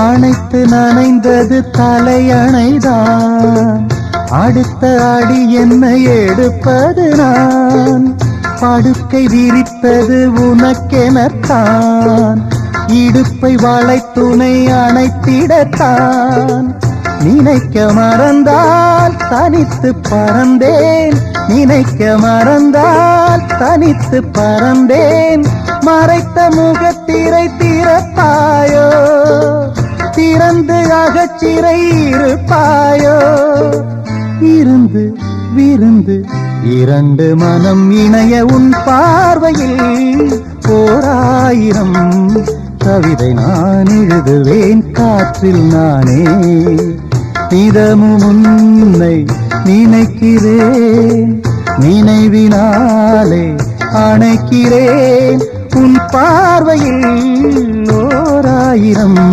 அணைத்து நனைந்தது தலையணைதான், அடுத்த அடி என்ன எடுப்பது நான், படுக்கை விரித்தது உனக்கெனத்தான், இடுப்பை வளைத்துணை அணைத்திடத்தான். நினைக்க மறந்தால் தனித்து பறந்தேன், நினைக்க மறந்தால் தனித்து பறந்தேன். மறைத்த முகத்திரை திறப்பாயோ, திறந்து அகச்சிறை இருப்பாயோ. இருந்து விருந்து இரண்டு மனம் இணைய உன் பார்வையில் ஓராயிரம் கவிதை நான் எழுதுவேன் காற்றில் நானே. நிதமும் உன்னை நினைக்கிறேன், நினைவினாலே அணைக்கிறேன். உன் பார்வையில் ஓராயிரம்